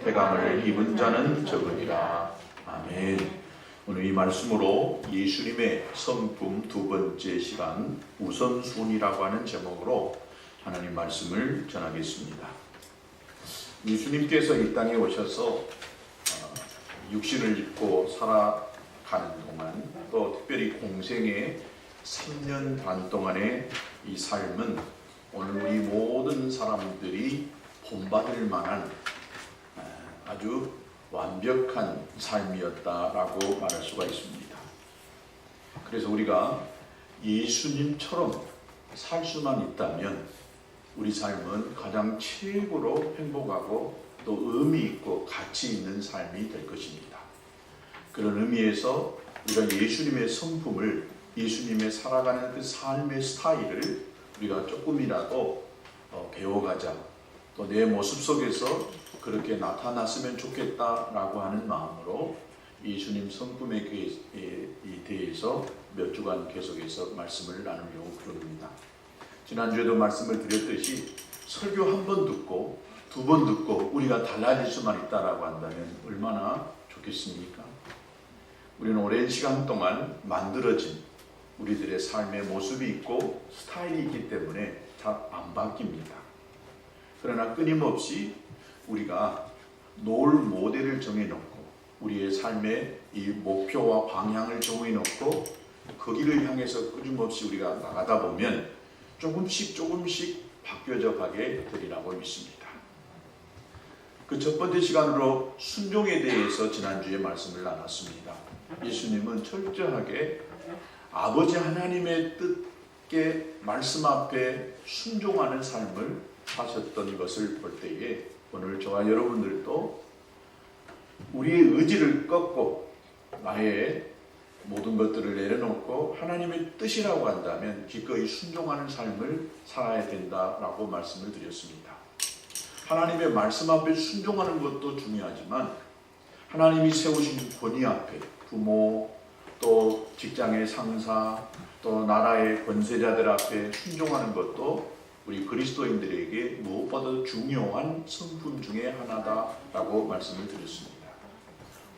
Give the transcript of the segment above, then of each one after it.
패감을 입은 자는 적으리라. 아멘. 오늘 이 말씀으로 예수님의 성품 두 번째 시간 우선순위라고 하는 제목으로 하나님 말씀을 전하겠습니다. 예수님께서 이 땅에 오셔서 육신을 입고 살아가는 동안, 또 특별히 공생의 3년 반 동안의 이 삶은 오늘 우리 모든 사람들이 본받을 만한 아주 완벽한 삶이었다라고 말할 수가 있습니다. 그래서 우리가 예수님처럼 살 수만 있다면 우리 삶은 가장 최고로 행복하고 또 의미 있고 가치 있는 삶이 될 것입니다. 그런 의미에서 우리가 예수님의 성품을, 예수님의 살아가는 그 삶의 스타일을 우리가 조금이라도 배워가자, 또 내 모습 속에서 그렇게 나타났으면 좋겠다라고 하는 마음으로 예수님 성품에 대해서 몇 주간 계속해서 말씀을 나누려고 그럽니다. 지난주에도 말씀을 드렸듯이 설교 한 번 듣고 두 번 듣고 우리가 달라질 수만 있다라고 한다면 얼마나 좋겠습니까? 우리는 오랜 시간 동안 만들어진 우리들의 삶의 모습이 있고 스타일이 있기 때문에 잘 안 바뀝니다. 그러나 끊임없이 우리가 놓을 모델을 정해놓고 우리의 삶의 이 목표와 방향을 정해놓고 그 길을 향해서 끊임없이 우리가 나가다 보면 조금씩 바뀌어져 가게 되리라고 믿습니다. 그 첫 번째 시간으로 순종에 대해서 지난주에 말씀을 나눴습니다. 예수님은 철저하게 아버지 하나님의 뜻께 말씀 앞에 순종하는 삶을 사셨던 것을 볼 때에 오늘 저와 여러분들도 우리의 의지를 꺾고 나의 모든 것들을 내려놓고 하나님의 뜻이라고 한다면 기꺼이 순종하는 삶을 살아야 된다라고 말씀을 드렸습니다. 하나님의 말씀 앞에 순종하는 것도 중요하지만 하나님이 세우신 권위 앞에 부모, 또 직장의 상사, 또 나라의 권세자들 앞에 순종하는 것도 우리 그리스도인들에게 무엇보다도 중요한 성품 중에 하나다라고 말씀을 드렸습니다.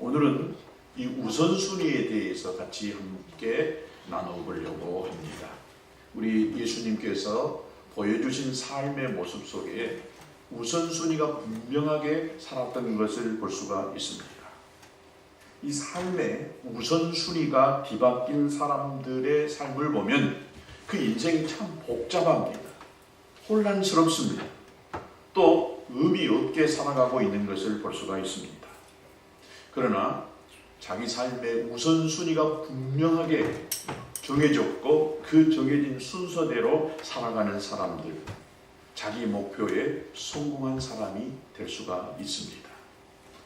오늘은 이 우선순위에 대해서 같이 함께 나눠보려고 합니다. 우리 예수님께서 보여주신 삶의 모습 속에 우선순위가 분명하게 살았던 것을 볼 수가 있습니다. 이 삶의 우선순위가 뒤바뀐 사람들의 삶을 보면 그 인생이 참 복잡합니다. 혼란스럽습니다. 또 의미 없게 살아가고 있는 것을 볼 수가 있습니다. 그러나 자기 삶의 우선순위가 분명하게 정해졌고 그 정해진 순서대로 살아가는 사람들, 자기 목표에 성공한 사람이 될 수가 있습니다.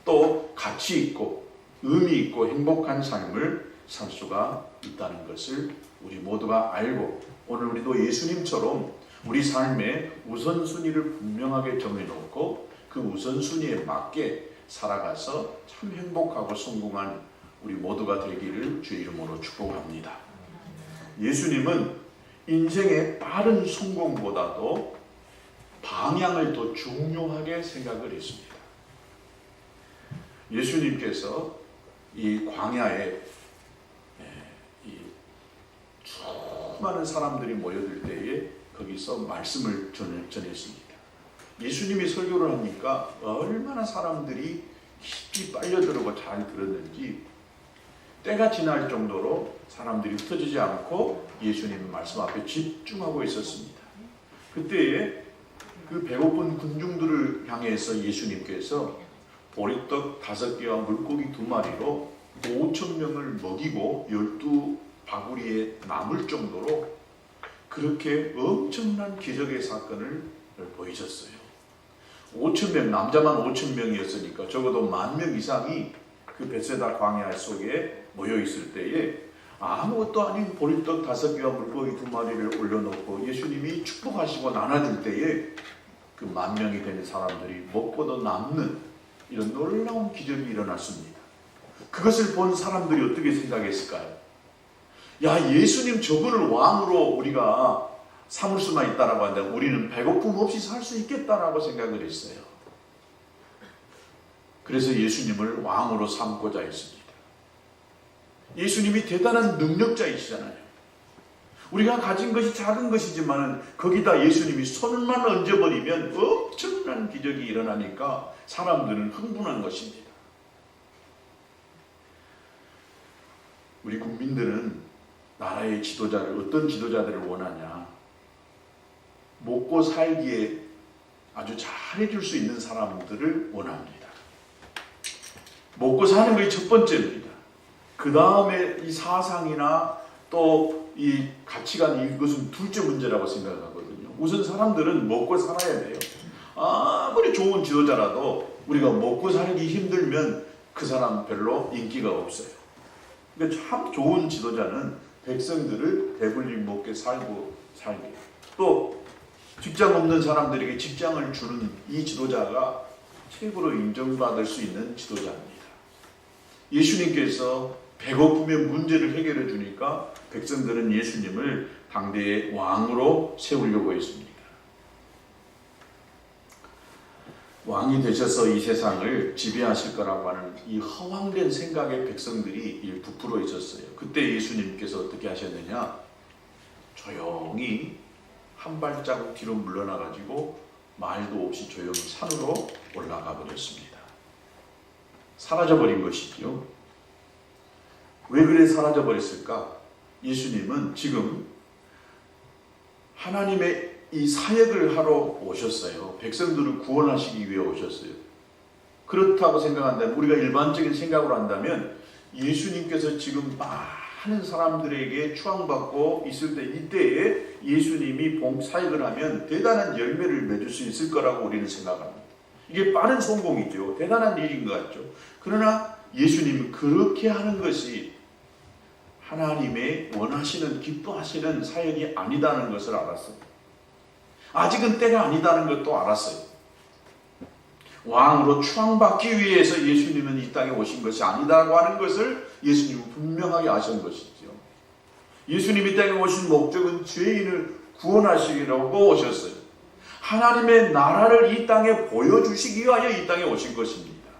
또 가치 있고 의미 있고 행복한 삶을 살 수가 있다는 것을 우리 모두가 알고 오늘 우리도 예수님처럼 우리 삶의 우선순위를 분명하게 정해놓고 그 우선순위에 맞게 살아가서 참 행복하고 성공한 우리 모두가 되기를 주의 이름으로 축복합니다. 예수님은 인생의 빠른 성공보다도 방향을 더 중요하게 생각을 했습니다. 예수님께서 이 광야에 수많은 사람들이 모여들 때에 거기서 말씀을 전했습니다. 예수님이 설교를 하니까 얼마나 사람들이 깊이 빨려들고 잘 들었는지 때가 지날 정도로 사람들이 흩어지지 않고 예수님 말씀 앞에 집중하고 있었습니다. 그때에 그 배고픈 군중들을 향해서 예수님께서 보리떡 5개와 물고기 2마리로 5,000명을 먹이고 12바구리에 남을 정도로 그렇게 엄청난 기적의 사건을 보이셨어요. 5,000명, 남자만 5,000명이었으니까 적어도 10,000명 이상이 그 벳세다 광야 속에 모여 있을 때에 아무것도 아닌 보리떡 5개와 물고기 2마리를 올려놓고 예수님이 축복하시고 나눠줄 때에 그 10,000명이 되는 사람들이 먹고도 남는 이런 놀라운 기적이 일어났습니다. 그것을 본 사람들이 어떻게 생각했을까요? 야, 예수님 저분을 왕으로 우리가 삼을 수만 있다라고 한다면 우리는 배고픔 없이 살 수 있겠다라고 생각을 했어요. 그래서 예수님을 왕으로 삼고자 했습니다. 예수님이 대단한 능력자이시잖아요. 우리가 가진 것이 작은 것이지만 거기다 예수님이 손만 얹어버리면 엄청난 기적이 일어나니까 사람들은 흥분한 것입니다. 우리 국민들은 나라의 지도자를, 어떤 지도자들을 원하냐? 먹고 살기에 아주 잘해줄 수 있는 사람들을 원합니다. 먹고 사는 것이 첫 번째입니다. 그 다음에 이 사상이나 또 이 가치관, 이것은 둘째 문제라고 생각하거든요. 우선 사람들은 먹고 살아야 돼요. 아무리 좋은 지도자라도 우리가 먹고 살기 힘들면 그 사람 별로 인기가 없어요. 그러니까 참 좋은 지도자는 백성들을 배불리 먹게 살고 살게, 또 직장 없는 사람들에게 직장을 주는 이 지도자가 최고로 인정받을 수 있는 지도자입니다. 예수님께서 배고픔의 문제를 해결해 주니까 백성들은 예수님을 당대의 왕으로 세우려고 했습니다. 왕이 되셔서 이 세상을 지배하실 거라고 하는 이 허황된 생각에 백성들이 부풀어 있었어요. 그때 예수님께서 어떻게 하셨느냐? 조용히 한 발자국 뒤로 물러나가지고 말도 없이 조용히 산으로 올라가 버렸습니다. 사라져버린 것이지요. 왜 그래 사라져 버렸을까? 예수님은 지금 하나님의 이 사역을 하러 오셨어요. 백성들을 구원하시기 위해 오셨어요. 그렇다고 생각한다면, 우리가 일반적인 생각으로 한다면 예수님께서 지금 많은 사람들에게 추앙받고 있을 때, 이때에 예수님이 사역을 하면 대단한 열매를 맺을 수 있을 거라고 우리는 생각합니다. 이게 빠른 성공이죠. 대단한 일인 것 같죠. 그러나 예수님은 그렇게 하는 것이 하나님의 원하시는, 기뻐하시는 사역이 아니다는 것을 알았어요. 아직은 때가 아니다는 것도 알았어요. 왕으로 추앙받기 위해서 예수님은 이 땅에 오신 것이 아니다고 하는 것을 예수님은 분명하게 아신 것이죠. 예수님이 이 땅에 오신 목적은 죄인을 구원하시려고 오셨어요. 하나님의 나라를 이 땅에 보여주시기 위하여 이 땅에 오신 것입니다.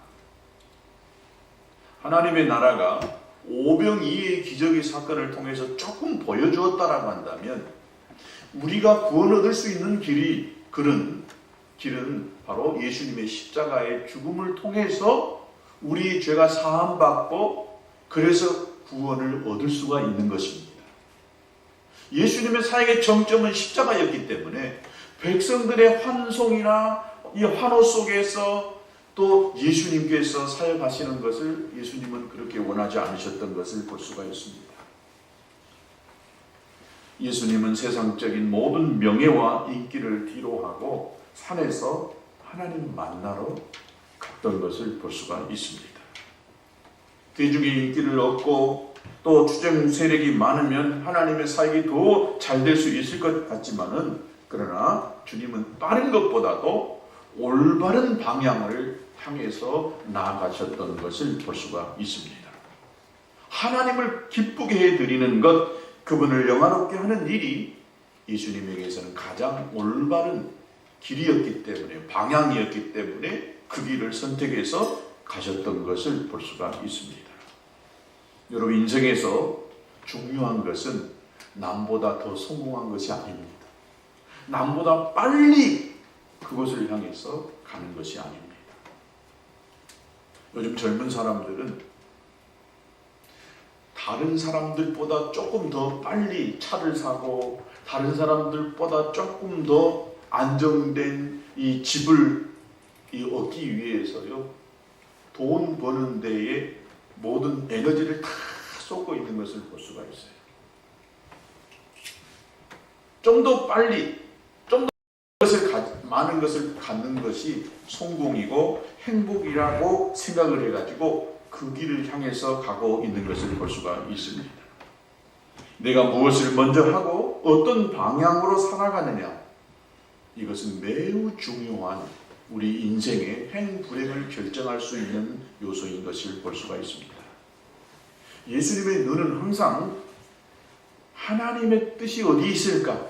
하나님의 나라가 오병이의 기적의 사건을 통해서 조금 보여주었다라고 한다면, 우리가 구원 얻을 수 있는 길은 바로 예수님의 십자가의 죽음을 통해서 우리의 죄가 사함받고 그래서 구원을 얻을 수가 있는 것입니다. 예수님의 사역의 정점은 십자가였기 때문에 백성들의 환송이나 이 환호 속에서 또 예수님께서 사역하시는 것을 예수님은 그렇게 원하지 않으셨던 것을 볼 수가 있습니다. 예수님은 세상적인 모든 명예와 인기를 뒤로하고 산에서 하나님 만나러 갔던 것을 볼 수가 있습니다. 대중의 인기를 얻고 또 추종 세력이 많으면 하나님의 사역이 더 잘 될 수 있을 것 같지만은, 그러나 주님은 빠른 것보다도 올바른 방향을 향해서 나아가셨던 것을 볼 수가 있습니다. 하나님을 기쁘게 해드리는 것, 그분을 영화롭게 하는 일이 예수님에게서는 가장 올바른 길이었기 때문에, 방향이었기 때문에 그 길을 선택해서 가셨던 것을 볼 수가 있습니다. 여러분, 인생에서 중요한 것은 남보다 더 성공한 것이 아닙니다. 남보다 빨리 그것을 향해서 가는 것이 아닙니다. 요즘 젊은 사람들은 다른 사람들보다 조금 더 빨리 차를 사고, 다른 사람들보다 조금 더 안정된 이 집을 얻기 위해서요, 돈 버는 데에 모든 에너지를 다 쏟고 있는 것을 볼 수가 있어요. 좀 더 빨리, 좀 더 많은 것을 갖는 것이 성공이고 행복이라고 생각을 해가지고 그 길을 향해서 가고 있는 것을 볼 수가 있습니다. 내가 무엇을 먼저 하고 어떤 방향으로 살아가느냐, 이것은 매우 중요한 우리 인생의 행불행을 결정할 수 있는 요소인 것을 볼 수가 있습니다. 예수님의 눈은 항상 하나님의 뜻이 어디 있을까,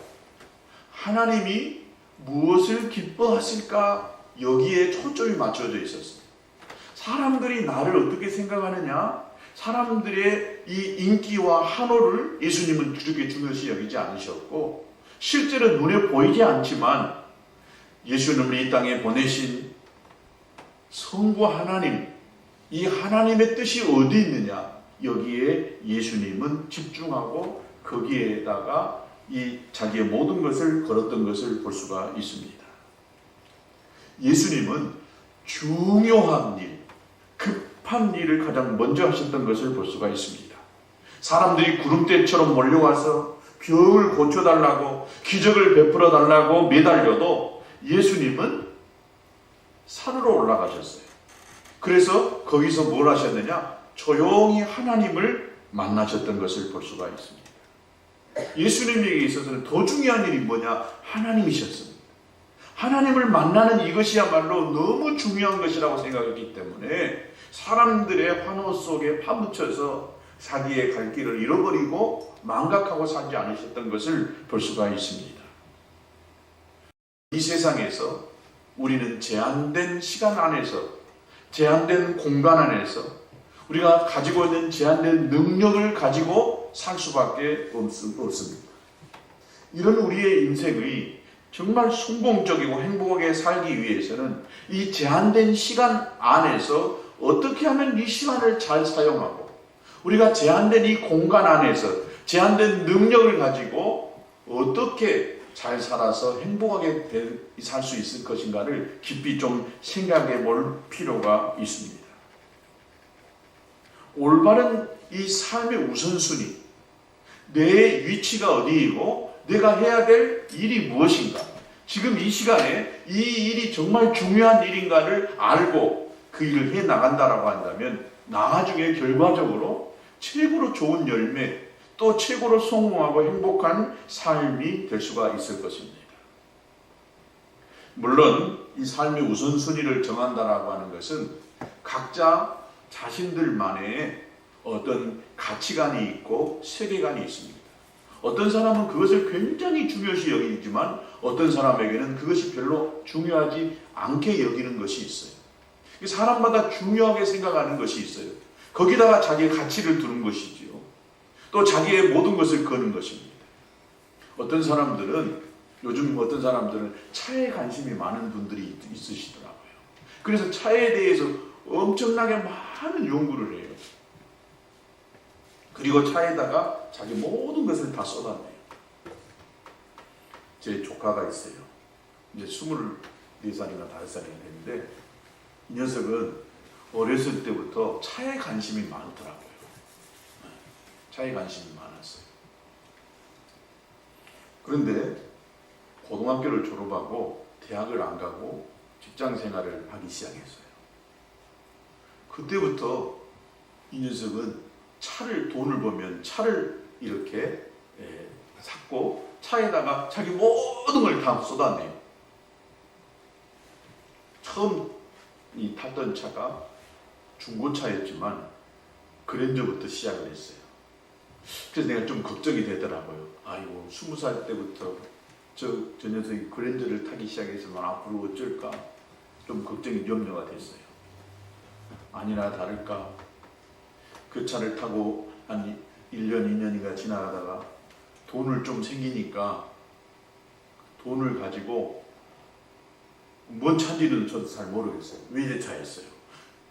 하나님이 무엇을 기뻐하실까, 여기에 초점이 맞춰져 있었어요. 사람들이 나를 어떻게 생각하느냐? 사람들의 이 인기와 환호를 예수님은 그렇게 중요시 여기지 않으셨고, 실제로 눈에 보이지 않지만 예수님을 이 땅에 보내신 성부 하나님, 이 하나님의 뜻이 어디 있느냐? 여기에 예수님은 집중하고 거기에다가 이 자기의 모든 것을 걸었던 것을 볼 수가 있습니다. 예수님은 중요한 일, 급한 일을 가장 먼저 하셨던 것을 볼 수가 있습니다. 사람들이 구름대처럼 몰려와서 병을 고쳐달라고, 기적을 베풀어 달라고 매달려도 예수님은 산으로 올라가셨어요. 그래서 거기서 뭘 하셨느냐? 조용히 하나님을 만나셨던 것을 볼 수가 있습니다. 예수님에게 있어서는 더 중요한 일이 뭐냐? 하나님이셨습니다. 하나님을 만나는 이것이야말로 너무 중요한 것이라고 생각했기 때문에 사람들의 환호 속에 파묻혀서 자기의 갈 길을 잃어버리고 망각하고 살지 않으셨던 것을 볼 수가 있습니다. 이 세상에서 우리는 제한된 시간 안에서, 제한된 공간 안에서 우리가 가지고 있는 제한된 능력을 가지고 살 수밖에 없습니다. 이런 우리의 인생의 정말 성공적이고 행복하게 살기 위해서는 이 제한된 시간 안에서 어떻게 하면 이 시간을 잘 사용하고, 우리가 제한된 이 공간 안에서 제한된 능력을 가지고 어떻게 잘 살아서 행복하게 살 수 있을 것인가를 깊이 좀 생각해 볼 필요가 있습니다. 올바른 이 삶의 우선순위, 내 위치가 어디이고 내가 해야 될 일이 무엇인가, 지금 이 시간에 이 일이 정말 중요한 일인가를 알고 그 일을 해 나간다라고 한다면 나중에 결과적으로 최고로 좋은 열매, 또 최고로 성공하고 행복한 삶이 될 수가 있을 것입니다. 물론 이 삶의 우선순위를 정한다라고 하는 것은 각자 자신들만의 어떤 가치관이 있고 세계관이 있습니다. 어떤 사람은 그것을 굉장히 중요시 여기지만 어떤 사람에게는 그것이 별로 중요하지 않게 여기는 것이 있어요. 사람마다 중요하게 생각하는 것이 있어요. 거기다가 자기의 가치를 두는 것이지요. 또 자기의 모든 것을 거는 것입니다. 요즘 어떤 사람들은 차에 관심이 많은 분들이 있으시더라고요. 그래서 차에 대해서 엄청나게 많은 연구를 해요. 그리고 차에다가 자기 모든 것을 다 쏟아내요. 제 조카가 있어요. 이제 24살인가 5살이 됐는데 이 녀석은 어렸을 때부터 차에 관심이 많더라고요. 차에 관심이 많았어요. 그런데 고등학교를 졸업하고 대학을 안 가고 직장 생활을 하기 시작했어요. 그때부터 이 녀석은 돈을 벌면 차를 이렇게 샀고 차에다가 자기 모든 걸 다 쏟아내요. 처음 탔던 차가 중고차였지만 그랜저부터 시작을 했어요. 그래서 내가 좀 걱정이 되더라고요. 아이고 20살 때부터 저 녀석이 그랜저를 타기 시작했으면 앞으로 어쩔까 좀 걱정이 염려가 됐어요. 아니나 다를까 그 차를 타고 한 1년 2년인가 지나가다가 돈을 좀 생기니까 돈을 가지고 뭔 차인지는 저도 잘 모르겠어요. 외제차였어요.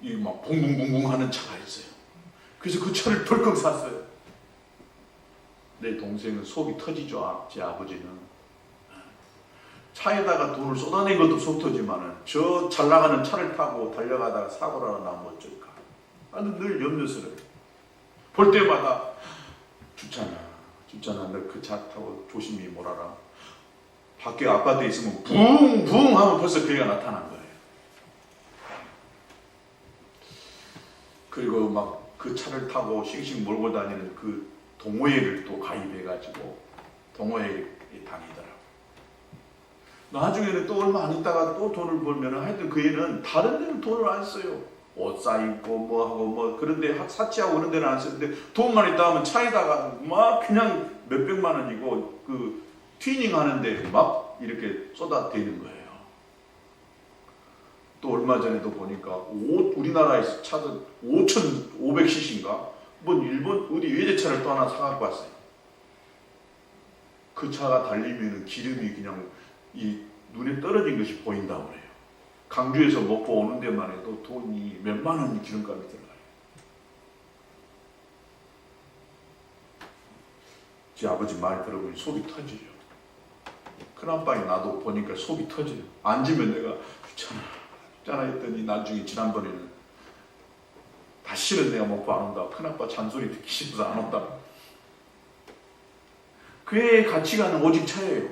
이 막 붕붕붕붕 하는 차가 있어요. 그래서 그 차를 덜컥 샀어요. 내 동생은 속이 터지죠. 제 아버지는. 차에다가 돈을 쏟아낸 것도 속 터지만은 저 잘 나가는 차를 타고 달려가다가 사고라도 나면 어쩔까. 나는 늘 염려스러워요. 볼 때마다 주찬아 너 그 차 타고 조심히 몰아라. 밖에 아파트에 있으면 붕붕 하면 벌써 그애가 나타난 거예요. 그리고 막 그 차를 타고 싱싱 몰고 다니는 그 동호회를 또 가입해가지고 동호회에 다니더라고요. 나중에는 또 얼마 안 있다가 또 돈을 벌면 하여튼 그 애는 다른 데는 돈을 안 써요. 옷 사입고 뭐하고 그런데 사치하고 그런 데는 안 쓰는데 돈만 있다 하면 차에다가 막 그냥 몇백만 원이고 그 튜닝 하는데 막 이렇게 쏟아대는 거예요. 또 얼마 전에도 보니까 우리나라에서 차도 5,500cc인가 뭐 일본 어디 외제차를 또 하나 사갖고 왔어요. 그 차가 달리면 기름이 그냥 이 눈에 떨어진 것이 보인다고 그래요. 강주에서 먹고 오는 데만 해도 돈이 몇만 원 기름값이 들어가요. 제 아버지 말 들어보니 속이 터져요. 큰아빠이 나도 보니까 속이 터져요. 앉으면 내가 귀찮아 했더니 나중에 지난번에는 다시는 내가 먹고 안 온다. 큰아빠 잔소리 듣기 싫어서 안 온다. 그의 가치관은 오직 차예요.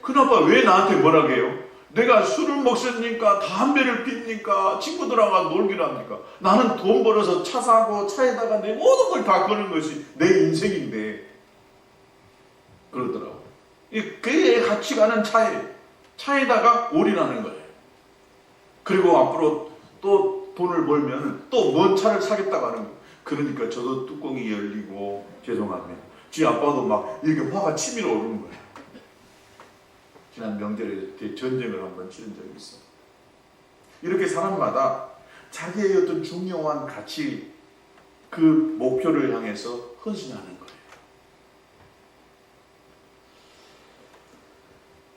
큰아빠 왜 나한테 뭐라 해요? 내가 술을 먹으니까 담배를 피니까 친구들하고 놀기를 합니까? 나는 돈 벌어서 차 사고 차에다가 내 모든 걸 다 거는 것이 내 인생인데 그러더라고. 그의 가치관은 차예요. 차에다가 올인하는 거예요. 그리고 앞으로 또 돈을 벌면 또 뭔 차를 사겠다고 하는 거예요. 그러니까 저도 뚜껑이 열리고 죄송합니다. 지 아빠도 막 이렇게 화가 치밀어 오르는 거예요. 지난 명절에 전쟁을 한번 치른 적이 있어요. 이렇게 사람마다 자기의 어떤 중요한 가치, 그 목표를 향해서 헌신하는 거예요.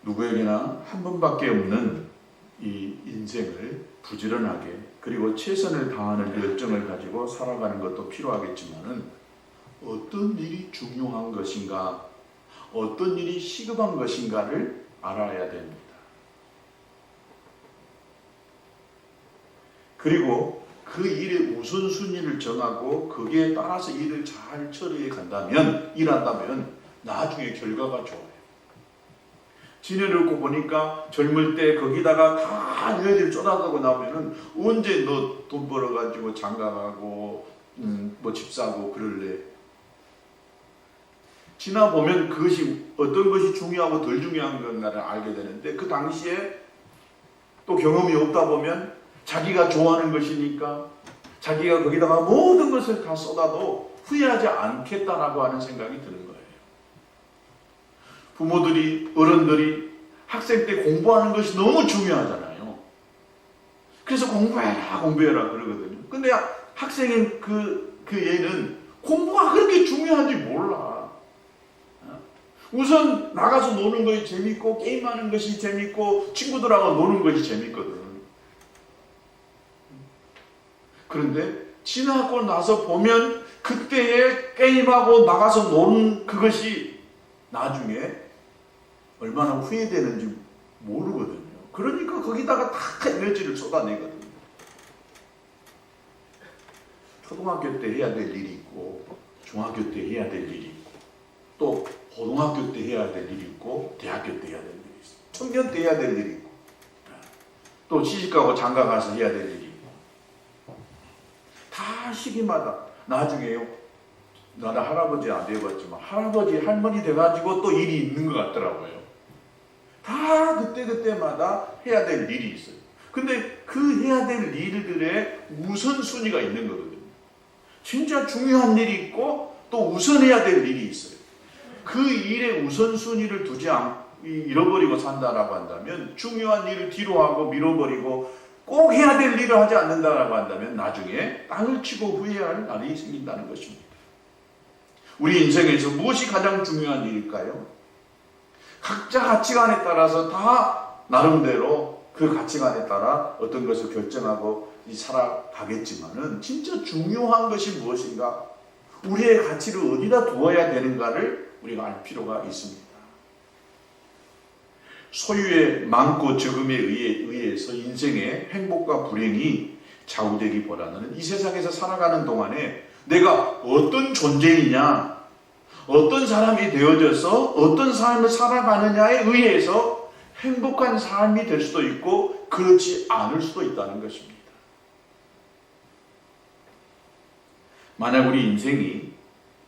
누구에게나 한 번밖에 없는 이 인생을 부지런하게 그리고 최선을 다하는 열정을 가지고 살아가는 것도 필요하겠지만은 어떤 일이 중요한 것인가, 어떤 일이 시급한 것인가를 알아야 됩니다. 그리고 그 일의 우선순위를 정하고 거기에 따라서 일을 잘 처리해 간다면, 일한다면 나중에 결과가 좋아요. 지내놓고 보니까 젊을 때 거기다가 다 너희들 쏟아가고 나면은 언제 너 돈 벌어가지고 장가가고 뭐 집 사고 그럴래? 지나보면 그것이 어떤 것이 중요하고 덜 중요한 건가를 알게 되는데 그 당시에 또 경험이 없다 보면 자기가 좋아하는 것이니까 자기가 거기다가 모든 것을 다 쏟아도 후회하지 않겠다라고 하는 생각이 드는 거예요. 부모들이, 어른들이 학생 때 공부하는 것이 너무 중요하잖아요. 그래서 공부해라 그러거든요. 근데 학생인 그 얘는 공부가 그렇게 중요한지 몰라. 우선 나가서 노는 것이 재밌고 게임하는 것이 재밌고 친구들하고 노는 것이 재밌거든. 그런데 지나고 나서 보면 그때의 게임하고 나가서 노는 그것이 나중에 얼마나 후회되는지 모르거든요. 그러니까 거기다가 다 에너지를 쏟아내거든요. 초등학교 때 해야 될 일이 있고 중학교 때 해야 될 일이 있고 또 고등학교 때 해야 될 일이 있고 대학교 때 해야 될 일이 있고 청년 때 해야 될 일이 있고 또 시집가고 장가가서 해야 될 일이 있고 다 시기마다 나중에요. 나는 할아버지 안 되어봤지만 할아버지 할머니 돼가지고 또 일이 있는 것 같더라고요. 다 그때마다 해야 될 일이 있어요. 근데 그 해야 될 일들의 우선순위가 있는 거거든요. 진짜 중요한 일이 있고 또 우선해야 될 일이 있어요. 그 일의 우선순위를 잃어버리고 산다라고 한다면 중요한 일을 뒤로 하고 밀어버리고 꼭 해야 될 일을 하지 않는다라고 한다면 나중에 땅을 치고 후회할 날이 생긴다는 것입니다. 우리 인생에서 무엇이 가장 중요한 일일까요? 각자 가치관에 따라서 다 나름대로 그 가치관에 따라 어떤 것을 결정하고 살아가겠지만은 진짜 중요한 것이 무엇인가? 우리의 가치를 어디다 두어야 되는가를 우리가 알 필요가 있습니다. 소유의 많고 적음에 의해서 인생의 행복과 불행이 좌우되기보다는 이 세상에서 살아가는 동안에 내가 어떤 존재이냐, 어떤 사람이 되어져서 어떤 삶을 살아가느냐에 의해서 행복한 삶이 될 수도 있고 그렇지 않을 수도 있다는 것입니다. 만약 우리 인생이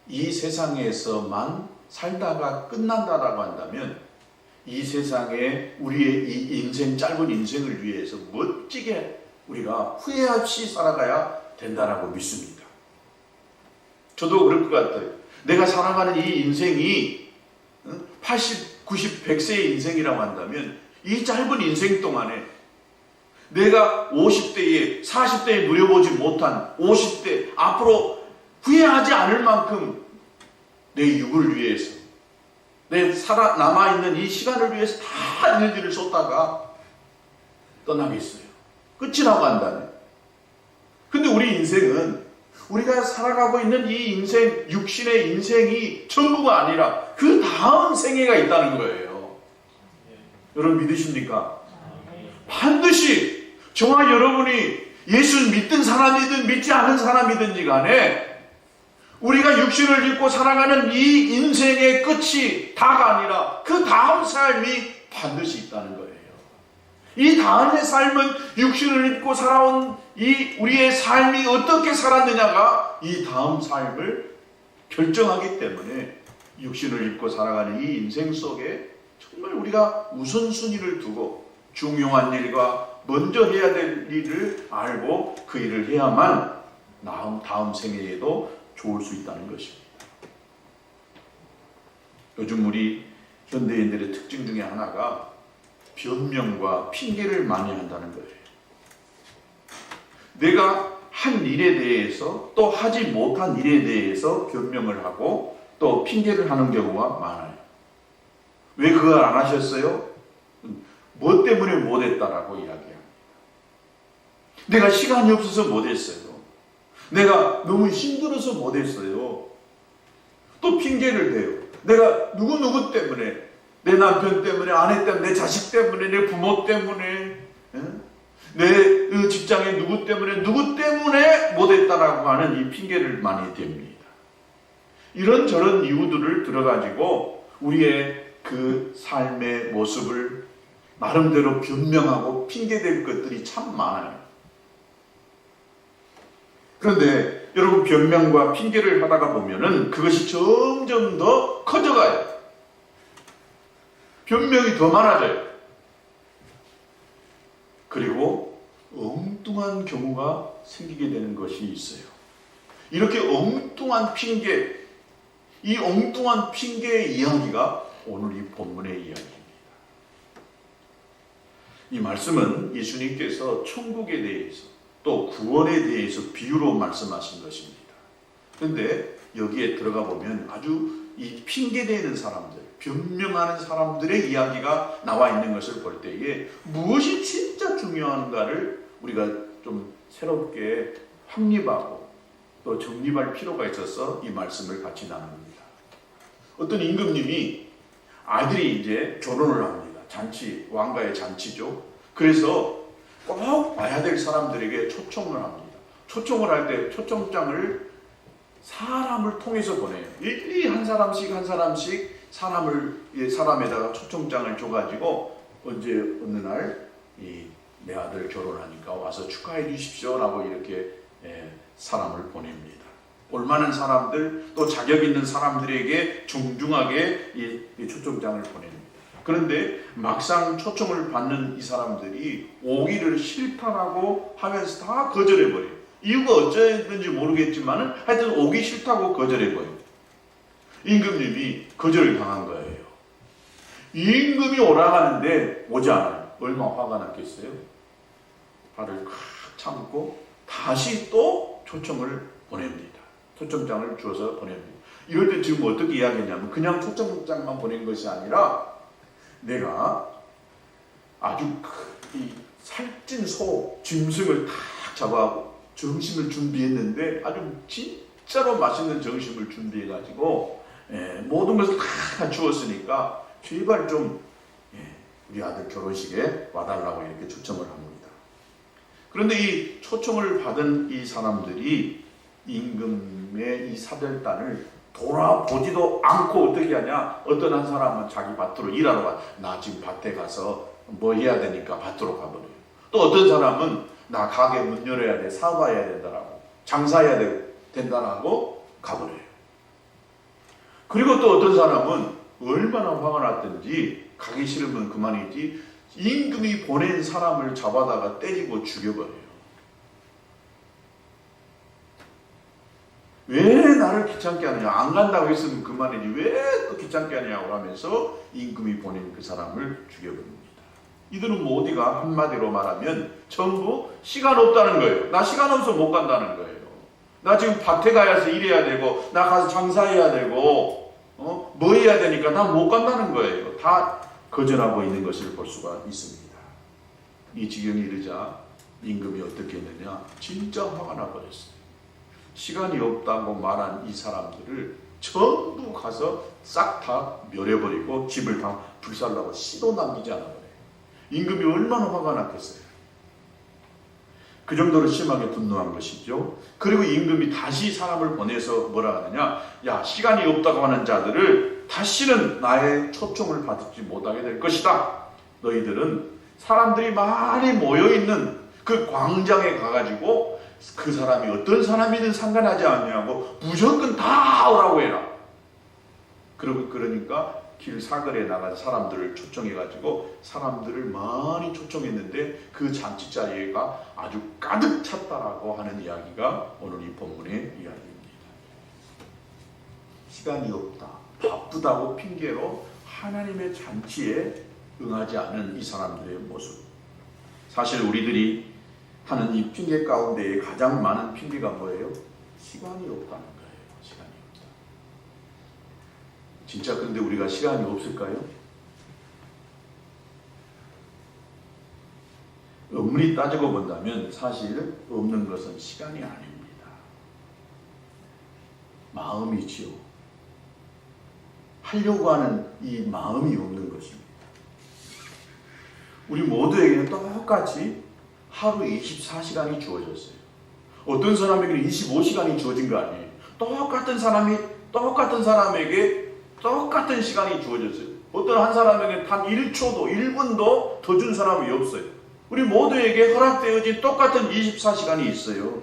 이 세상에서만 살다가 끝난다라고 한다면 이 세상에 우리의 이 인생, 짧은 인생을 위해서 멋지게 우리가 후회 없이 살아가야 된다라고 믿습니다. 저도 그럴 것 같아요. 내가 살아가는 이 인생이 80, 90, 100세의 인생이라고 한다면 이 짧은 인생 동안에 내가 50대에 40대에 누려보지 못한 50대 앞으로 후회하지 않을 만큼 내 육을 위해서 내 남아있는 이 시간을 위해서 다 에너지를 쏟다가 떠나겠어요. 끝이라고 한다네. 근데 우리 인생은 우리가 살아가고 있는 이 인생, 육신의 인생이 전부가 아니라 그 다음 생애가 있다는 거예요. 여러분 믿으십니까? 반드시 저와 여러분이 예수 믿든 사람이든 믿지 않은 사람이든지 간에 우리가 육신을 입고 살아가는 이 인생의 끝이 다가 아니라 그 다음 삶이 반드시 있다는 거예요. 이 다음의 삶은 육신을 입고 살아온 이 우리의 삶이 어떻게 살았느냐가 이 다음 삶을 결정하기 때문에 육신을 입고 살아가는 이 인생 속에 정말 우리가 우선순위를 두고 중요한 일과 먼저 해야 될 일을 알고 그 일을 해야만 다음 생애에도 좋을 수 있다는 것입니다. 요즘 우리 현대인들의 특징 중에 하나가 변명과 핑계를 많이 한다는 거예요. 내가 한 일에 대해서 또 하지 못한 일에 대해서 변명을 하고 또 핑계를 하는 경우가 많아요. 왜 그걸 안 하셨어요? 뭐 때문에 못했다라고 이야기합니다. 내가 시간이 없어서 못했어요. 내가 너무 힘들어서 못했어요. 또 핑계를 대요. 내가 누구 때문에, 내 남편 때문에, 아내 때문에, 내 자식 때문에, 내 부모 때문에, 내 직장의 누구 때문에 못했다라고 하는 이 핑계를 많이 댑니다. 이런저런 이유들을 들어가지고 우리의 그 삶의 모습을 나름대로 변명하고 핑계댈 것들이 참 많아요. 그런데 여러분 변명과 핑계를 하다가 보면은 그것이 점점 더 커져가요. 변명이 더 많아져요. 그리고 엉뚱한 경우가 생기게 되는 것이 있어요. 이렇게 엉뚱한 핑계, 이 엉뚱한 핑계의 이야기가 오늘 이 본문의 이야기입니다. 이 말씀은 예수님께서 천국에 대해서 또 구원에 대해서 비유로 말씀하신 것입니다. 그런데 여기에 들어가 보면 아주 이 핑계대는 사람들, 변명하는 사람들의 이야기가 나와 있는 것을 볼 때에 무엇이 진짜 중요한가를 우리가 좀 새롭게 확립하고 또 정립할 필요가 있어서 이 말씀을 같이 나눕니다. 어떤 임금님이 아들이 이제 결혼을 합니다. 잔치, 왕가의 잔치죠. 그래서 꼭 와야 될 사람들에게 초청을 합니다. 초청을 할 때 초청장을 사람을 통해서 보내요. 일일이 한 사람씩 사람에다가 초청장을 줘가지고 언제 어느 날 내 아들 결혼하니까 와서 축하해 주십시오 라고 이렇게 사람을 보냅니다. 올만한 사람들 또 자격 있는 사람들에게 정중하게 이 초청장을 보냅니다. 그런데 막상 초청을 받는 이 사람들이 오기를 싫다라고 하면서 다 거절해버려요. 이유가 어쩌든지 모르겠지만 하여튼 오기 싫다고 거절해버려요. 임금님이 거절을 당한 거예요. 임금이 오라가는데 오지 않아요. 얼마나 화가 났겠어요? 화를 꽉 참고 다시 또 초청을 보냅니다. 초청장을 주어서 보냅니다. 이럴 때 지금 어떻게 이야기했냐면 그냥 초청장만 보낸 것이 아니라 내가 아주 이 살찐 소, 짐승을 탁 잡아가고 점심을 준비했는데 아주 진짜로 맛있는 점심을 준비해가지고 모든 것을 다 갖추었으니까 제발 좀 우리 아들 결혼식에 와달라고 이렇게 초청을 합니다. 그런데 이 초청을 받은 이 사람들이 임금의 이 사절단을 돌아보지도 않고 어떻게 하냐? 어떤 한 사람은 자기 밭으로 일하러 가. 나 지금 밭에 가서 뭐 해야 되니까 밭으로 가버려요. 또 어떤 사람은 나 가게 문 열어야 돼. 사과해야 된다라고. 장사해야 된다라고 가버려요. 그리고 또 어떤 사람은 얼마나 화가 났든지 가기 싫으면 그만이지 임금이 보낸 사람을 잡아다가 때리고 죽여버려요. 왜 나를 귀찮게 하느냐? 안 간다고 했으면 그만이지 왜 또 귀찮게 하냐고 하면서 임금이 보낸 그 사람을 죽여버립니다. 이들은 모두가 한마디로 말하면 전부 시간 없다는 거예요. 나 시간 없어서 못 간다는 거예요. 나 지금 밭에 가야서 일해야 되고, 나 가서 장사해야 되고, 뭐 해야 되니까 나 못 간다는 거예요. 다 거절하고 있는 것을 볼 수가 있습니다. 이 지경이 이르자 임금이 어떻게 했느냐? 진짜 화가 나버렸어요. 시간이 없다고 말한 이 사람들을 전부 가서 싹 다 멸해버리고 집을 다 불살라고 씨도 남기지 않아버려요. 임금이 얼마나 화가 났겠어요. 그 정도로 심하게 분노한 것이죠. 그리고 임금이 다시 사람을 보내서 뭐라 하느냐? 야, 시간이 없다고 하는 자들을 다시는 나의 초청을 받지 못하게 될 것이다. 너희들은 사람들이 많이 모여있는 그 광장에 가가지고 그 사람이 어떤 사람이든 상관하지 않냐고 무조건 다 오라고 해라. 그러니까 길 사거리에 나가서 사람들을 초청해가지고 사람들을 많이 초청했는데 그 잔치 자리가 아주 가득 찼다라고 하는 이야기가 오늘 이 본문의 이야기입니다. 시간이 없다, 바쁘다고 핑계로 하나님의 잔치에 응하지 않은 이 사람들의 모습. 사실 우리들이 하는 이 핑계 가운데에 가장 많은 핑계가 뭐예요? 시간이 없다는 거예요. 시간이 없다. 진짜 근데 우리가 시간이 없을까요? 엄밀히 따지고 본다면 사실 없는 것은 시간이 아닙니다. 마음이지요. 하려고 하는 이 마음이 없는 것입니다. 우리 모두에게는 똑같이 하루 24시간이 주어졌어요. 어떤 사람에게는 25시간이 주어진 거 아니에요. 똑같은 사람에게 똑같은 시간이 주어졌어요. 어떤 한 사람에게는 단 1초도 1분도 더 준 사람이 없어요. 우리 모두에게 허락되어진 똑같은 24시간이 있어요.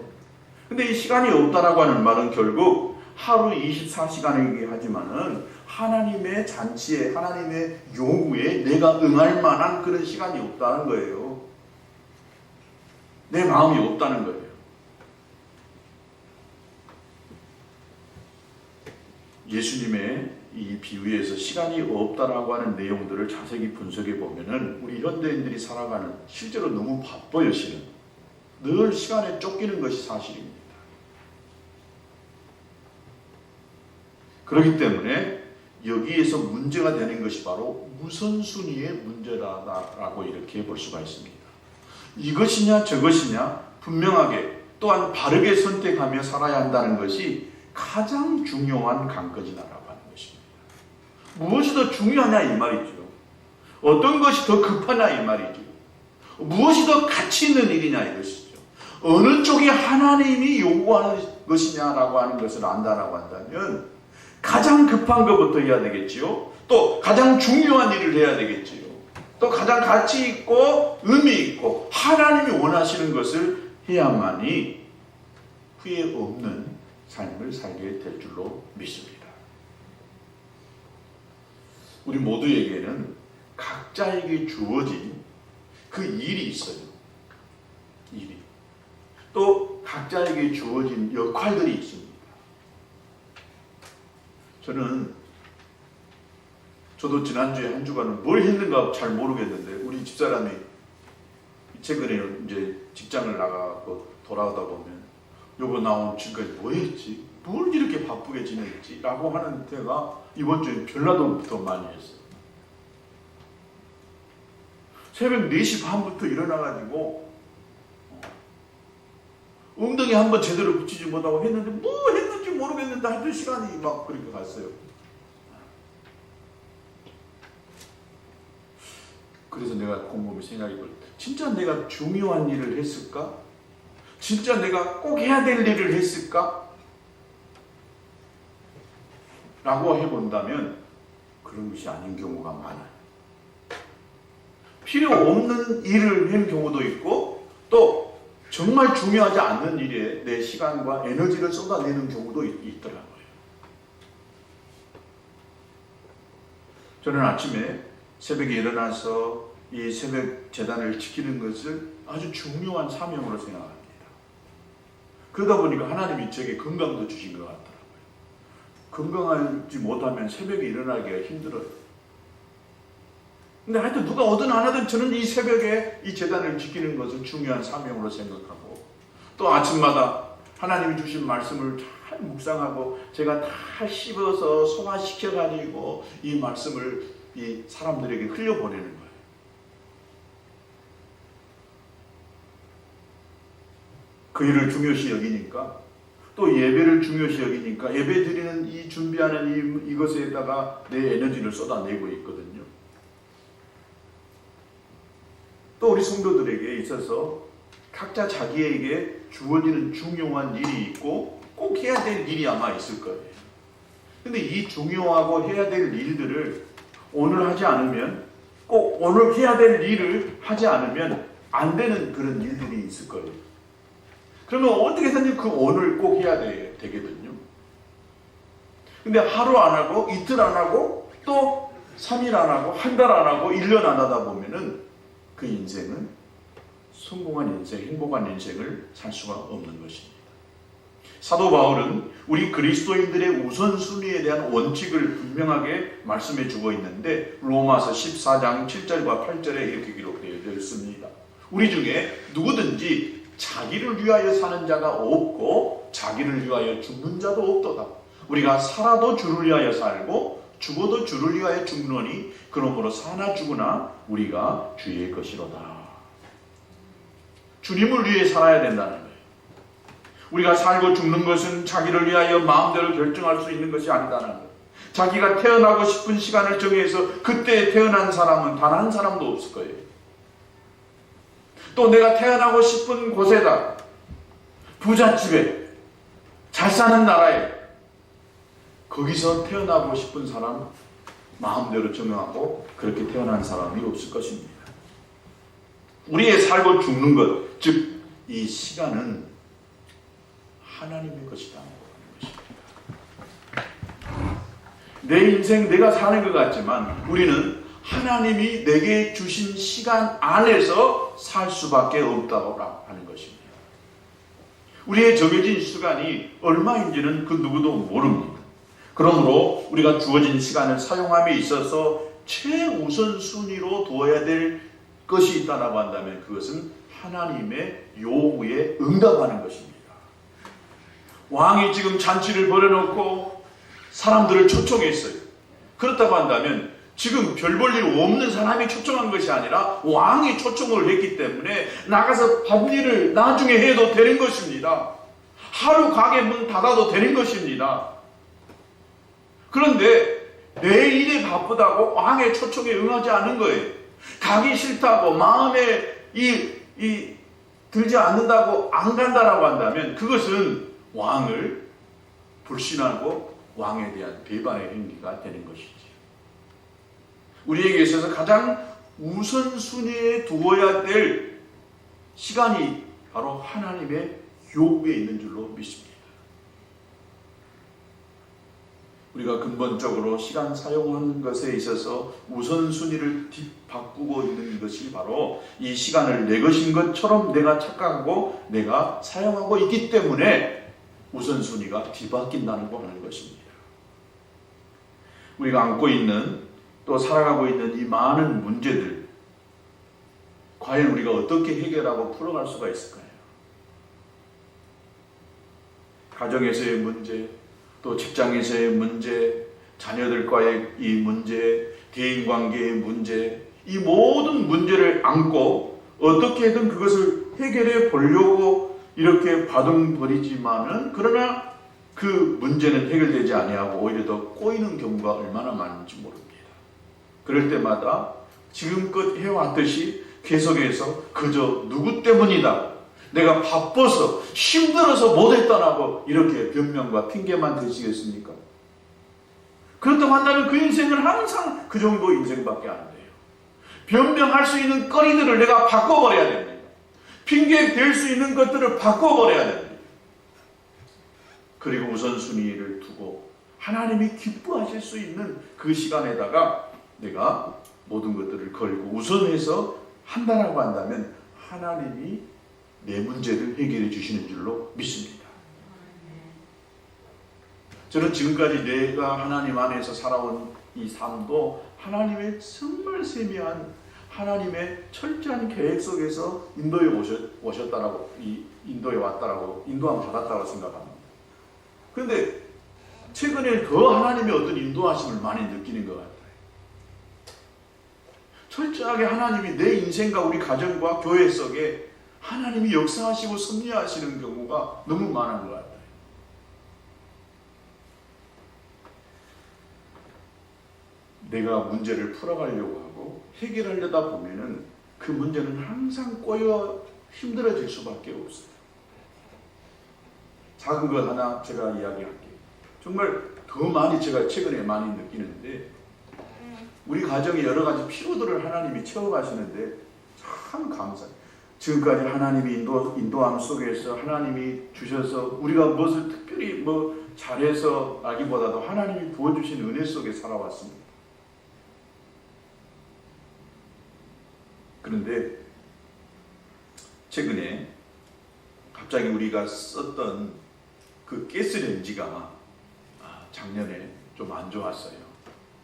근데 이 시간이 없다라고 하는 말은 결국 하루 24시간이긴 하지만은 하나님의 잔치에, 하나님의 요구에 내가 응할 만한 그런 시간이 없다는 거예요. 내 마음이 없다는 거예요. 예수님의 이 비유에서 시간이 없다라고 하는 내용들을 자세히 분석해 보면은 우리 현대인들이 살아가는 실제로 너무 바빠요. 실은 늘 시간에 쫓기는 것이 사실입니다. 그렇기 때문에 여기에서 문제가 되는 것이 바로 우선순위의 문제라고 이렇게 볼 수가 있습니다. 이것이냐 저것이냐 분명하게 또한 바르게 선택하며 살아야 한다는 것이 가장 중요한 관건이라고 하는 것입니다. 무엇이 더 중요하냐 이 말이죠. 어떤 것이 더 급하냐 이 말이죠. 무엇이 더 가치 있는 일이냐 이것이죠. 어느 쪽이 하나님이 요구하는 것이냐라고 하는 것을 안다라고 한다면 가장 급한 것부터 해야 되겠지요. 또 가장 중요한 일을 해야 되겠지요. 또 가장 가치 있고 의미 있고 하나님이 원하시는 것을 해야만이 후회 없는 삶을 살게 될 줄로 믿습니다. 우리 모두에게는 각자에게 주어진 그 일이 있어요. 일이. 또 각자에게 주어진 역할들이 있습니다. 저도 지난주에 한 주간은 뭘 했는가 잘 모르겠는데 우리 집사람이 최근에 이제 직장을 나가고 돌아오다 보면 요거 나 오늘 지금까지 뭐 했지? 뭘 이렇게 바쁘게 지냈지? 라고 하는 때가 이번 주에 전라도부터 많이 했어요. 새벽 4시 반부터 일어나가지고 엉덩이 한번 제대로 붙이지 못하고 했는데 뭐 했는지 모르겠는데 하여튼 시간이 막 그렇게 갔어요. 그래서 내가 곰곰이 생각해볼 때 진짜 내가 중요한 일을 했을까? 진짜 내가 꼭 해야 될 일을 했을까? 라고 해본다면 그런 것이 아닌 경우가 많아요. 필요 없는 일을 한 경우도 있고 또 정말 중요하지 않는 일에 내 시간과 에너지를 쏟아내는 경우도 있더라고요. 저는 아침에 새벽에 일어나서 이 새벽 제단을 지키는 것을 아주 중요한 사명으로 생각합니다. 그러다 보니까 하나님이 저에게 건강도 주신 것 같더라고요. 건강하지 못하면 새벽에 일어나기가 힘들어요. 근데 하여튼 누가 오든 안 하든 저는 이 새벽에 이 제단을 지키는 것을 중요한 사명으로 생각하고, 또 아침마다 하나님이 주신 말씀을 잘 묵상하고 제가 다 씹어서 소화시켜가지고 이 말씀을 이 사람들에게 흘려보내는 거예요. 그 일을 중요시 여기니까, 또 예배를 중요시 여기니까 예배 드리는 이 준비하는 이것에다가 내 에너지를 쏟아내고 있거든요. 또 우리 성도들에게 있어서 각자 자기에게 주어지는 중요한 일이 있고 꼭 해야 될 일이 아마 있을 거예요. 근데 이 중요하고 해야 될 일들을 오늘 하지 않으면, 꼭 오늘 해야 될 일을 하지 않으면 안 되는 그런 일들이 있을 거예요. 그러면 어떻게든지 그 오늘 꼭 해야 되거든요. 근데 하루 안 하고 이틀 안 하고 또 3일 안 하고 한 달 안 하고 1년 안 하다 보면은 그 인생은 성공한 인생, 행복한 인생을 살 수가 없는 것입니다. 사도 바울은 우리 그리스도인들의 우선순위에 대한 원칙을 분명하게 말씀해 주고 있는데, 로마서 14장 7절과 8절에 이렇게 기록되어 있습니다. 우리 중에 누구든지 자기를 위하여 사는 자가 없고 자기를 위하여 죽는 자도 없도다. 우리가 살아도 주를 위하여 살고 죽어도 주를 위하여 죽노니 그러므로 사나 죽으나 우리가 주의 것이로다. 주님을 위해 살아야 된다는 거예요. 우리가 살고 죽는 것은 자기를 위하여 마음대로 결정할 수 있는 것이 아니다는 거예요. 자기가 태어나고 싶은 시간을 정해서 그때 태어난 사람은 단 한 사람도 없을 거예요. 또 내가 태어나고 싶은 곳에다, 부잣집에, 잘 사는 나라에, 거기서 태어나고 싶은 사람 마음대로 정하고 그렇게 태어난 사람이 없을 것입니다. 우리의 살고 죽는 것, 즉 이 시간은 하나님의 것이다 하는 것입니다. 내 인생 내가 사는 것 같지만 우리는 하나님이 내게 주신 시간 안에서 살 수밖에 없다고 하는 것입니다. 우리의 정해진 시간이 얼마인지는 그 누구도 모릅니다. 그러므로 우리가 주어진 시간을 사용함에 있어서 최우선순위로 두어야 될 것이 있다고 한다면 그것은 하나님의 요구에 응답하는 것입니다. 왕이 지금 잔치를 벌여놓고 사람들을 초청했어요. 그렇다고 한다면 지금 별 볼 일 없는 사람이 초청한 것이 아니라 왕이 초청을 했기 때문에 나가서 밥 일을 나중에 해도 되는 것입니다. 하루 가게 문 닫아도 되는 것입니다. 그런데 내 일이 바쁘다고 왕의 초청에 응하지 않는 거예요. 가기 싫다고 마음에 들지 않는다고 안 간다라고 한다면 그것은 왕을 불신하고 왕에 대한 배반의 행위가 되는 것이지. 우리에게 있어서 가장 우선순위에 두어야 될 시간이 바로 하나님의 요구에 있는 줄로 믿습니다. 우리가 근본적으로 시간 사용하는 것에 있어서 우선순위를 바꾸고 있는 것이 바로 이 시간을 내 것인 것처럼 내가 착각하고 내가 사용하고 있기 때문에 우선순위가 뒤바뀐다는 거 하는 것입니다. 우리가 안고 있는 또 살아가고 있는 이 많은 문제들, 과연 우리가 어떻게 해결하고 풀어갈 수가 있을까요? 가정에서의 문제, 또 직장에서의 문제, 자녀들과의 이 문제, 대인관계의 문제, 이 모든 문제를 안고 어떻게든 그것을 해결해 보려고 이렇게 바둥거리지만은 그러나 그 문제는 해결되지 아니하고 오히려 더 꼬이는 경우가 얼마나 많은지 모릅니다. 그럴 때마다 지금껏 해왔듯이 계속해서 그저 누구 때문이다, 내가 바빠서 힘들어서 못했다라고 이렇게 변명과 핑계만 대시겠습니까? 그렇다고 한다면 그 인생은 항상 그 정도 인생밖에 안 돼요. 변명할 수 있는 거리들을 내가 바꿔버려야 됩니다. 핑계 댈 수 있는 것들을 바꿔버려야 됩니다. 그리고 우선순위를 두고 하나님이 기뻐하실 수 있는 그 시간에다가 내가 모든 것들을 걸고 우선해서 한다라고 한다면 하나님이 내 문제를 해결해 주시는 줄로 믿습니다. 저는 지금까지 내가 하나님 안에서 살아온 이 삶도 하나님의 정말 세미한 하나님의 철저한 계획 속에서 인도에 오셨다라고, 인도에 왔다라고, 인도함 받았다고 생각합니다. 그런데 최근에 더 하나님의 어떤 인도하심을 많이 느끼는 것 같아요. 철저하게 하나님이 내 인생과 우리 가정과 교회 속에 하나님이 역사하시고 섭리하시는 경우가 너무 많은 것 같아요. 내가 문제를 풀어가려고 하고 해결하려다 보면은 그 문제는 항상 꼬여 힘들어질 수밖에 없어요. 작은 것 하나 제가 이야기할게요. 정말 더 많이 제가 최근에 많이 느끼는데, 우리 가정에 여러 가지 필요들을 하나님이 채워가시는데 참 감사해요. 지금까지 하나님이 인도함 속에서 하나님이 주셔서 우리가 무엇을 특별히 뭐 잘해서 라기보다도 하나님이 부어주신 은혜 속에 살아왔습니다. 그런데 최근에 갑자기 우리가 썼던 그 가스레인지가 작년에 좀 안 좋았어요.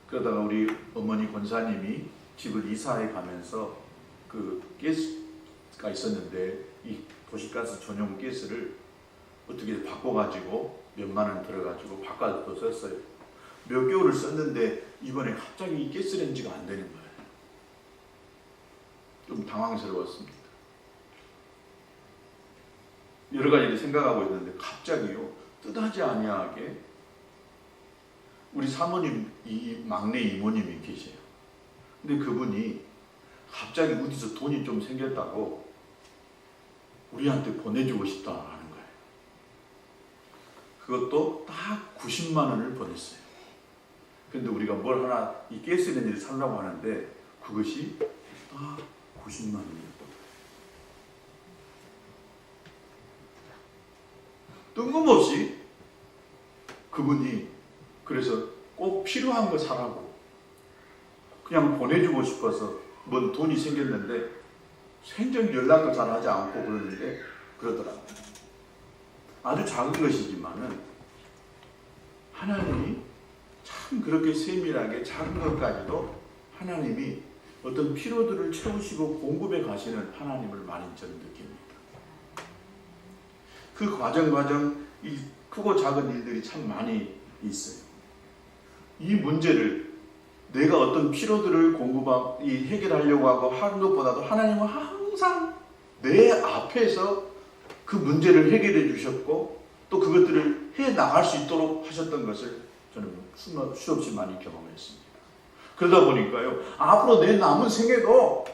그러다가 우리 어머니 권사님이 집을 이사해 가면서 그 가스가 있었는데 이 도시가스 전용 가스를 어떻게 바꿔가지고 몇만 원 들어가지고 바꿔서 썼어요. 몇 개월을 썼는데 이번에 갑자기 이 가스레인지가 안 되는 거예요. 좀 당황스러웠습니다. 여러 가지를 생각하고 있는데 갑자기요, 뜻하지 아니하게 우리 사모님, 이 막내 이모님이 계세요. 근데 그분이 갑자기 어디서 돈이 좀 생겼다고 우리한테 보내주고 싶다 하는 거예요. 그것도 딱 90만 원을 보냈어요. 근데 우리가 뭘 하나 이 가스레인지를 살라고 하는데 그것이 딱 90만 원이었다. 뜬금없이 그분이 그래서 꼭 필요한 거 사라고 그냥 보내주고 싶어서 뭔 돈이 생겼는데 생전 연락도 잘 하지 않고 그러는데 그러더라고요. 아주 작은 것이지만은 하나님이 참 그렇게 세밀하게 작은 것까지도 하나님이 어떤 필요들을 채우시고 공급해 가시는 하나님을 많이 저는 느낍니다. 그 과정 이 크고 작은 일들이 참 많이 있어요. 이 문제를 내가 어떤 필요들을 공급하고 해결하려고 하고 하는 것보다도 하나님은 항상 내 앞에서 그 문제를 해결해 주셨고 또 그것들을 해 나갈 수 있도록 하셨던 것을 저는 수없이 많이 경험했습니다. 그러다 보니까요, 앞으로 내 남은 생애도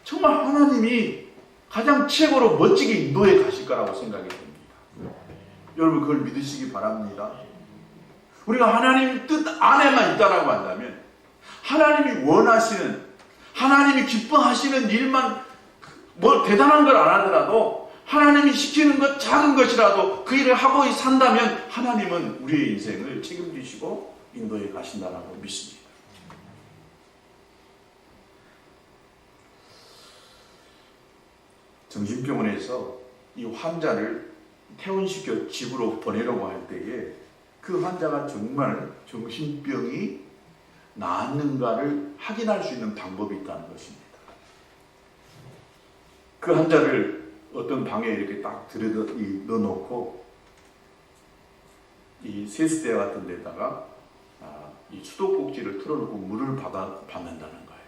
정말 하나님이 가장 최고로 멋지게 인도해 가실 거라고 생각이 됩니다. 여러분 그걸 믿으시기 바랍니다. 우리가 하나님 뜻 안에만 있다라고 한다면 하나님이 원하시는, 하나님이 기뻐하시는 일만 뭐 대단한 걸 안 하더라도 하나님이 시키는 것 작은 것이라도 그 일을 하고 산다면 하나님은 우리의 인생을 책임지시고 인도해 가신다라고 믿습니다. 정신병원에서 이 환자를 퇴원시켜 집으로 보내려고 할 때에 그 환자가 정말 정신병이 나았는가를 확인할 수 있는 방법이 있다는 것입니다. 그 환자를 어떤 방에 이렇게 딱 넣어놓고 이 세수대 같은 데다가 이 수도꼭지를 틀어놓고 물을 받는다는 거예요.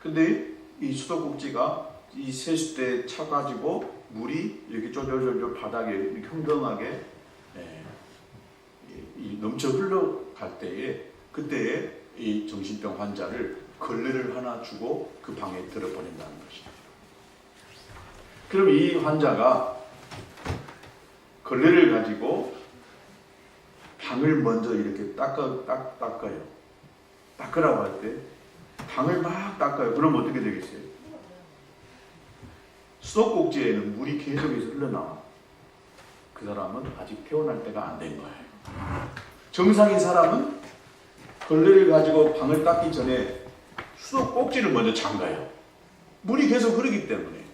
근데 이 수도꼭지가 이 세수대에 차가지고 물이 이렇게 쫄쫄쫄쫄 바닥에 이렇게 평등하게 넘쳐 흘러갈 때에 그때에 이 정신병 환자를 걸레를 하나 주고 그 방에 들어보낸다는 것입니다. 그럼 이 환자가 걸레를 가지고 방을 먼저 이렇게 닦아요. 닦으라고 할 때 방을 막 닦아요. 그럼 어떻게 되겠어요? 수도꼭지에는 물이 계속해서 흘러나와. 그 사람은 아직 태어날 때가 안 된 거예요. 정상인 사람은 걸레를 가지고 방을 닦기 전에 수도꼭지를 먼저 잠가요. 물이 계속 흐르기 때문에.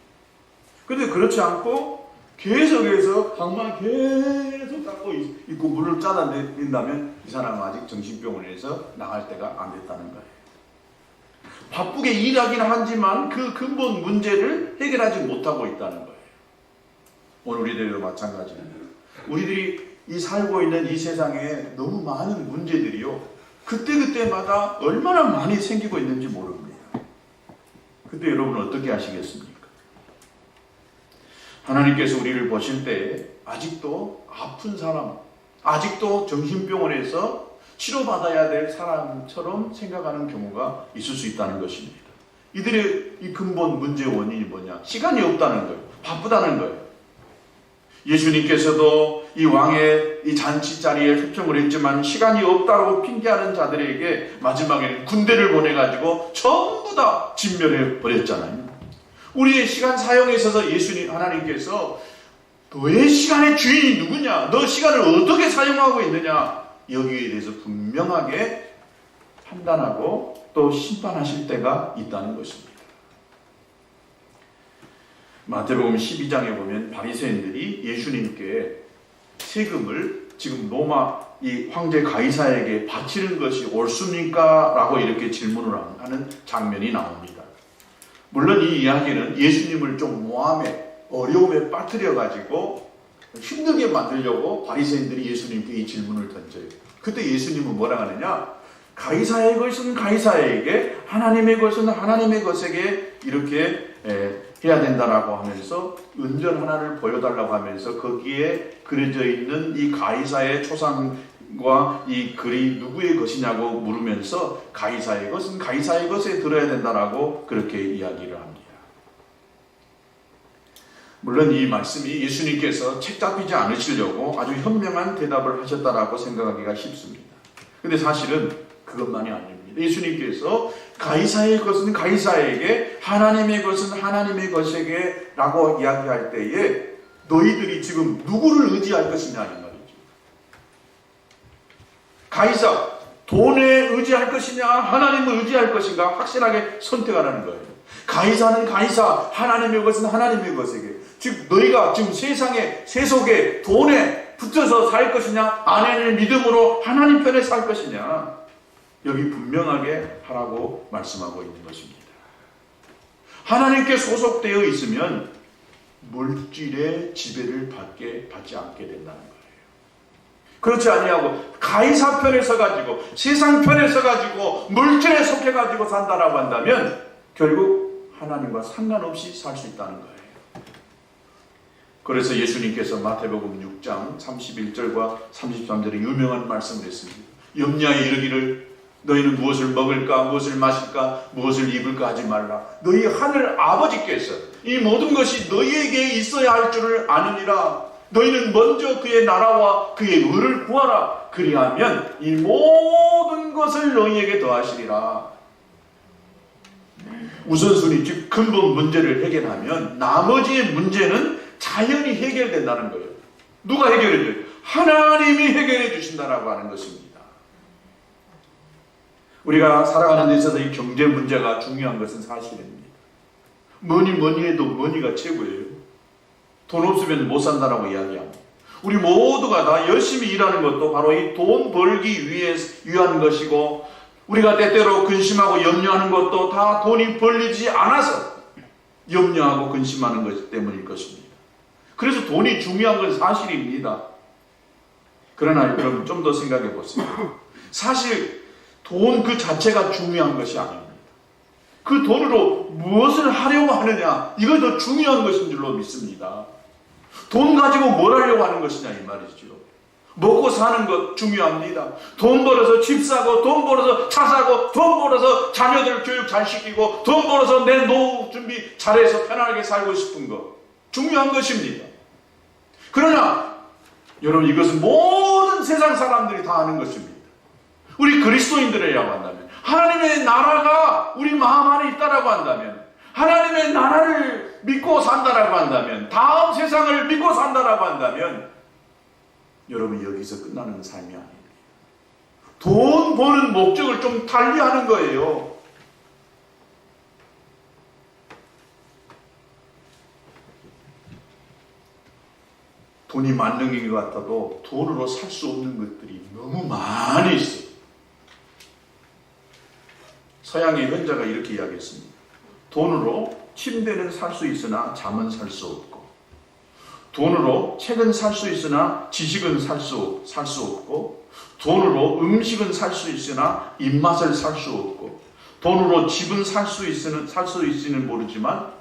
그런데 그렇지 않고 계속해서 항만 계속 닦고 있고 물을 짜다 낸다면 이 사람은 아직 정신병원에서 나갈 때가 안 됐다는 거예요. 바쁘게 일하긴 하지만 그 근본 문제를 해결하지 못하고 있다는 거예요. 오늘 우리들도 마찬가지입니다. 우리들이 이 살고 있는 이 세상에 너무 많은 문제들이요, 그때그때마다 얼마나 많이 생기고 있는지 모릅니다. 그때 여러분 어떻게 하시겠습니까? 하나님께서 우리를 보실 때 아직도 아픈 사람, 아직도 정신병원에서 치료받아야 될 사람처럼 생각하는 경우가 있을 수 있다는 것입니다. 이들의 이 근본 문제 원인이 뭐냐? 시간이 없다는 거예요. 바쁘다는 거예요. 예수님께서도 이 왕의 이 잔치 자리에 초청을 했지만 시간이 없다고 핑계하는 자들에게 마지막에는 군대를 보내가지고 전부 다 진멸해 버렸잖아요. 우리의 시간 사용에 있어서 예수님, 하나님께서 너의 시간의 주인이 누구냐? 너 시간을 어떻게 사용하고 있느냐? 여기에 대해서 분명하게 판단하고 또 심판하실 때가 있다는 것입니다. 마태복음 12장에 보면 바리새인들이 예수님께 세금을 지금 로마 이 황제 가이사에게 바치는 것이 옳습니까? 라고 이렇게 질문을 하는 장면이 나옵니다. 물론 이 이야기는 예수님을 좀 모함에 어려움에 빠뜨려 가지고 힘들게 만들려고 바리새인들이 예수님께 이 질문을 던져요. 그때 예수님은 뭐라 하느냐? 가이사의 것은 가이사에게, 하나님의 것은 하나님의 것에게 이렇게 해야 된다라고 하면서 은전 하나를 보여달라고 하면서 거기에 그려져 있는 이 가이사의 초상과 이 글이 누구의 것이냐고 물으면서 가이사의 것은 가이사의 것에 들어야 된다라고 그렇게 이야기를 합니다. 물론 이 말씀이 예수님께서 책 잡히지 않으시려고 아주 현명한 대답을 하셨다라고 생각하기가 쉽습니다. 근데 사실은 그것만이 아닙니다. 예수님께서 가이사의 것은 가이사에게, 하나님의 것은 하나님의 것에게 라고 이야기할 때에 너희들이 지금 누구를 의지할 것이냐 이 말이죠. 가이사, 돈에 의지할 것이냐 하나님을 의지할 것인가 확실하게 선택하라는 거예요. 가이사는 가이사, 하나님의 것은 하나님의 것에게. 즉 너희가 지금 세상에 세속에 돈에 붙어서 살 것이냐 아내를 믿음으로 하나님 편에 살 것이냐, 여기 분명하게 하라고 말씀하고 있는 것입니다. 하나님께 소속되어 있으면 물질의 지배를 받지 않게 된다는 거예요. 그렇지 아니하고 가이사 편에 서가지고 세상 편에 서가지고 물질에 속해가지고 산다라고 한다면 결국 하나님과 상관없이 살 수 있다는 거예요. 그래서 예수님께서 마태복음 6장 31절과 33절에 유명한 말씀을 했습니다. 염려에 이르기를 너희는 무엇을 먹을까 무엇을 마실까 무엇을 입을까 하지 말라. 너희 하늘 아버지께서 이 모든 것이 너희에게 있어야 할 줄을 아느니라. 너희는 먼저 그의 나라와 그의 의를 구하라. 그리하면 이 모든 것을 너희에게 더하시리라. 우선순위 즉 근본 문제를 해결하면 나머지의 문제는 자연히 해결된다는 거예요. 누가 해결해 줘요? 하나님이 해결해 주신다라고 하는 것입니다. 우리가 살아가는 데 있어서 이 경제 문제가 중요한 것은 사실입니다. 뭐니 해도 머니가 최고예요. 돈 없으면 못 산다라고 이야기합니다. 우리 모두가 다 열심히 일하는 것도 바로 이 돈 벌기 위한 것이고, 우리가 때때로 근심하고 염려하는 것도 다 돈이 벌리지 않아서 염려하고 근심하는 것 때문일 것입니다. 그래서 돈이 중요한 건 사실입니다. 그러나 여러분 좀 더 생각해 보세요. 사실 돈 그 자체가 중요한 것이 아닙니다. 그 돈으로 무엇을 하려고 하느냐, 이거 더 중요한 것인 줄로 믿습니다. 돈 가지고 뭘 하려고 하는 것이냐 이 말이죠. 먹고 사는 것 중요합니다. 돈 벌어서 집 사고, 돈 벌어서 차 사고, 돈 벌어서 자녀들 교육 잘 시키고, 돈 벌어서 내 노후 준비 잘해서 편안하게 살고 싶은 것 중요한 것입니다. 그러나 여러분 이것은 모든 세상 사람들이 다 아는 것입니다. 우리 그리스도인들이라고 한다면, 하나님의 나라가 우리 마음 안에 있다라고 한다면, 하나님의 나라를 믿고 산다라고 한다면, 다음 세상을 믿고 산다라고 한다면 여러분 여기서 끝나는 삶이 아닙니다. 돈 버는 목적을 좀 달리하는 거예요. 돈이 만능인 것 같아도 돈으로 살 수 없는 것들이 너무 많이 있어요. 서양의 현자가 이렇게 이야기했습니다. 돈으로 침대는 살 수 있으나 잠은 살 수 없고, 돈으로 책은 살 수 있으나 지식은 살 수 없고, 돈으로 음식은 살 수 있으나 입맛을 살 수 없고, 돈으로 집은 살 수 있을지는 모르지만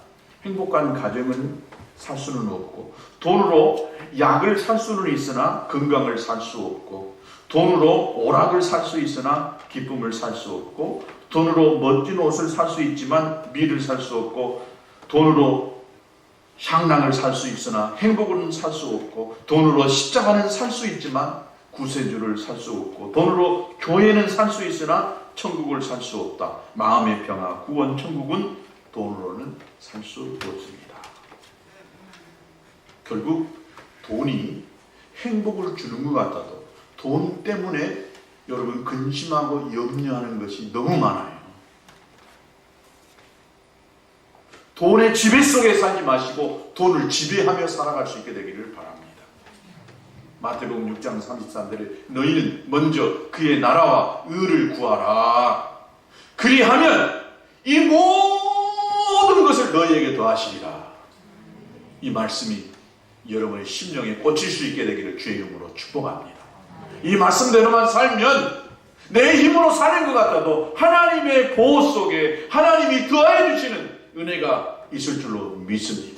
행복한 가정은 살 수는 없고, 돈으로 약을 살 수는 있으나 건강을 살 수 없고, 돈으로 오락을 살 수 있으나 기쁨을 살 수 없고, 돈으로 멋진 옷을 살 수 있지만 미를 살 수 없고, 돈으로 향락을 살 수 있으나 행복은 살 수 없고, 돈으로 십자가는 살 수 있지만 구세주를 살 수 없고, 돈으로 교회는 살 수 있으나 천국을 살 수 없다. 마음의 평화, 구원, 천국은 돈으로는 살 수 없습니다. 결국 돈이 행복을 주는 것 같아도 돈 때문에 여러분 근심하고 염려하는 것이 너무 많아요. 돈의 지배 속에 살지 마시고 돈을 지배하며 살아갈 수 있게 되기를 바랍니다. 마태복음 6장 33절에 너희는 먼저 그의 나라와 의를 구하라. 그리하면 이 모든 것을 너희에게 더하시리라. 이 말씀이 여러분의 심령에 꽂힐 수 있게 되기를 주의 이름으로 축복합니다. 이 말씀대로만 살면 내 힘으로 사는 것 같아도 하나님의 보호 속에 하나님이 더해 주시는 은혜가 있을 줄로 믿습니다.